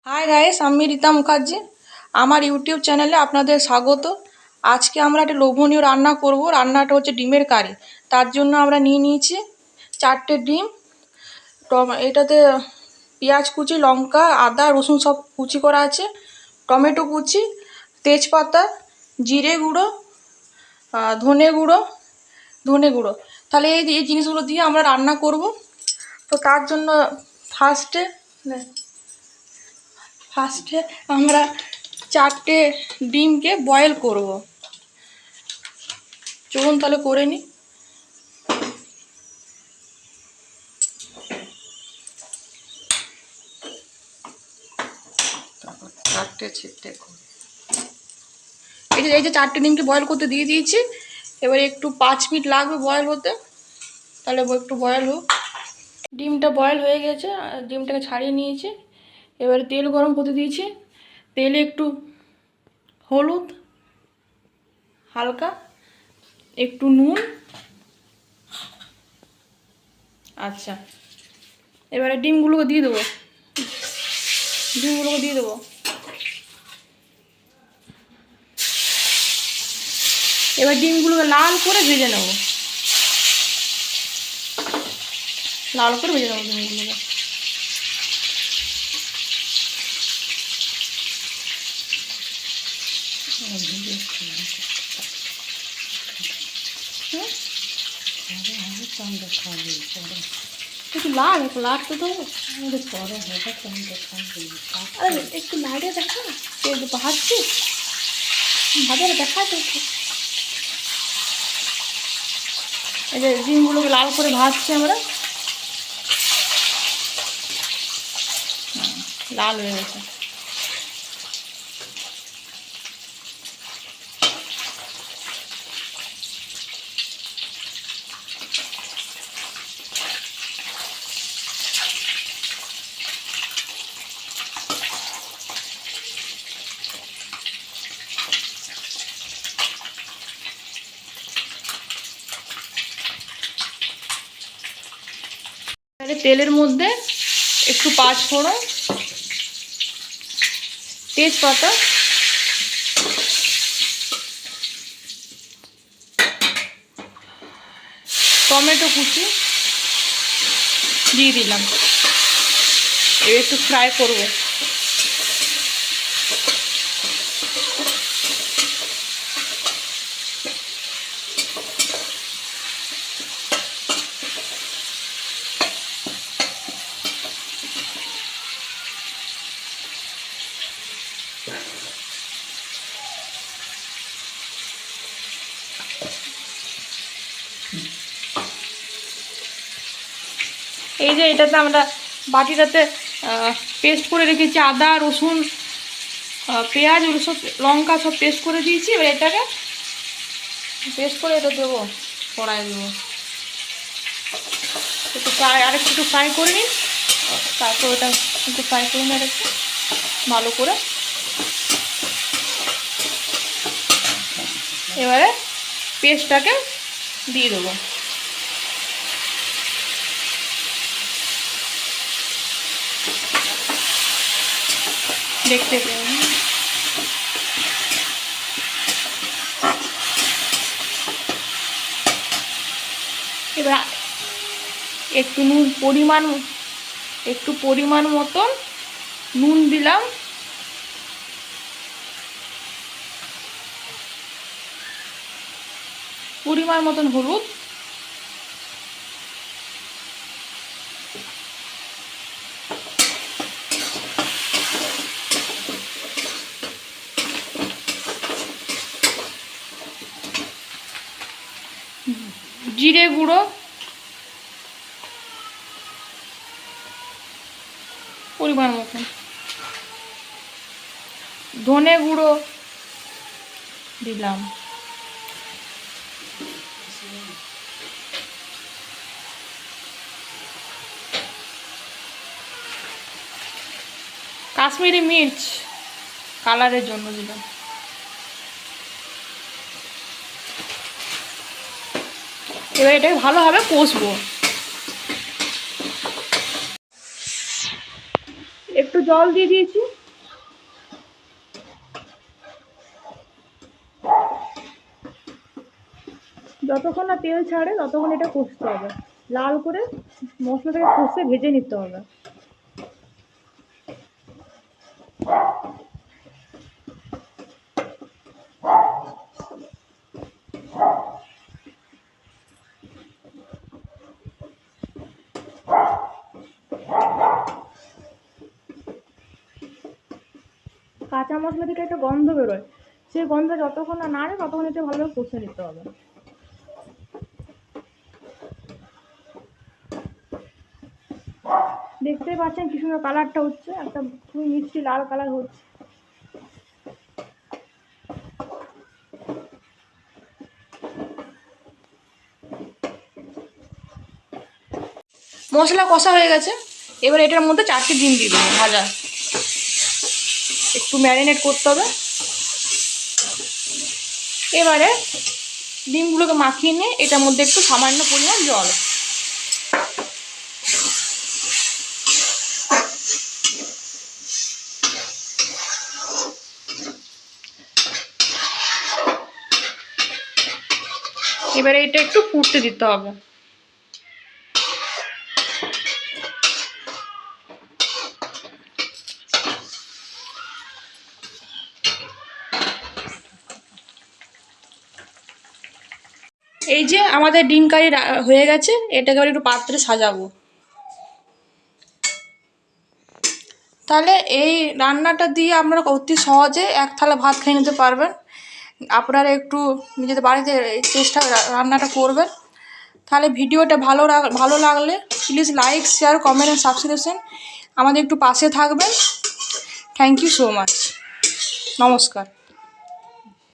Hi guys, আমি রীতা মুখার্জি। আমার YouTube চ্যানেলে আপনাদের স্বাগত। আজকে আমরা একটা লোভনীয় রান্না করব। রান্নাটা হচ্ছে ডিমের কারি। তার জন্য আমরা নিয়ে নিয়েছি 4টে ডিম। এটাতে পেঁয়াজ কুচি, লঙ্কা, আদা, রসুন সব কুচি করা আছে, টমেটো কুচি, তেজপাতা, জিরে গুঁড়ো, ধনে গুঁড়ো। তাহলে এই জিনিসগুলো দিয়ে আমরা রান্না করব। তো তার জন্য ফার্স্টে আমরা 4টে ডিমকে বয়েল করব। চলুন তাহলে করে নিই। এই যে 4টে ডিমকে বয়েল করতে দিয়ে দিয়েছি। এবারে একটু 5 মিনিট লাগবে বয়েল হতে। তাহলে একটু বয়েল হোক। ডিমটা বয়েল হয়ে গেছে, ডিমটাকে ছাড়িয়ে নিয়েছি। এবারে তেল গরম করতে দিয়েছি। তেলে একটু হলুদ, হালকা একটু নুন। আচ্ছা, এবারে ডিমগুলোকে দিয়ে দেবো। এবার ডিমগুলোকে লাল করে ভেজে নেব। ডিমগুলোকে। একটু লাগতে তো একটু লাইটে দেখা ভাজছি, ভাজারে দেখাতে। এই যে ডিমগুলোকে লাল করে ভাজছি আমরা। লাল হয়ে গেছে। তেলের মধ্যে একটু পাঁচফোড়ন, তেজপাতা, টমেটো কুচি দিয়ে দিলাম। এবার একটু ফ্রাই করব। এই যে এটাতে আমরা বাটিটাতে পেস্ট করে রেখেছি আদা, রসুন, পেঁয়াজ, ওগুলো সব, লঙ্কা সব পেস্ট করে দিয়েছি। এবার এটাকে পেস্ট করে এটা দেবো, কড়াই দেবো। একটু আরেকটু ফ্রাই করে নিই। তারপর ওটা একটু ফ্রাই করে নিই আরেকটু ভালো করে। এবারে পেস্টটাকে দিয়ে দেবো। দেখতে পেয়ে এবার একটু পরিমাণ মতন নুন দিলাম। পরিমাণ মতন হলুদ, জিরে গুঁড়ো পরিমাণ মতন, ধনে গুঁড়ো দিলাম, কাশ্মীরি মির্চ কালারের জন্য দিলাম। এবার এটাকে ভালোভাবে কষবো। একটু জল দিয়ে দিয়েছি। যতক্ষণ না তেল ছাড়ে ততক্ষণ এটা কষতে হবে, লাল করে মশলাটাকে কষে ভেজে নিতে হবে। কাঁচা মশলা থেকে একটা গন্ধ বেরোয়, সেই গন্ধ যতক্ষণ না নাড়ে ততক্ষণ এটা ভালোভাবে কষে নিতে হবে। দেখতেই পাচ্ছেন কি সুন্দর কালারটা হচ্ছে, একটা খুবই মিষ্টি লাল কালার হচ্ছে। মশলা কষা হয়ে গেছে, এবার এটার মধ্যে 4টে ডিম দিয়ে দেবো ভাজা। একটু ম্যারিনেট করতে হবে। এবারে ডিমগুলোকে মাখিয়ে নিয়ে এটার মধ্যে একটু সামান্য পরিমাণ জল, এবারে এটা একটু ফুটতে দিতে হবে। এই যে আমাদের ডিম কারি হয়ে গেছে, এটাকে আবার একটু পাত্রে সাজাবো। তাহলে এই রান্নাটা দিয়ে আপনারা অতি সহজে এক থালা ভাত খেয়ে নিতে পারবেন। আপনারা একটু নিজেদের বাড়িতে চেষ্টা রান্নাটা করবেন। তাহলে ভিডিওটা ভালো লাগলে please like, share, comment and subscription আমাদের একটু পাশে থাকবেন। Thank you so much. নমস্কার।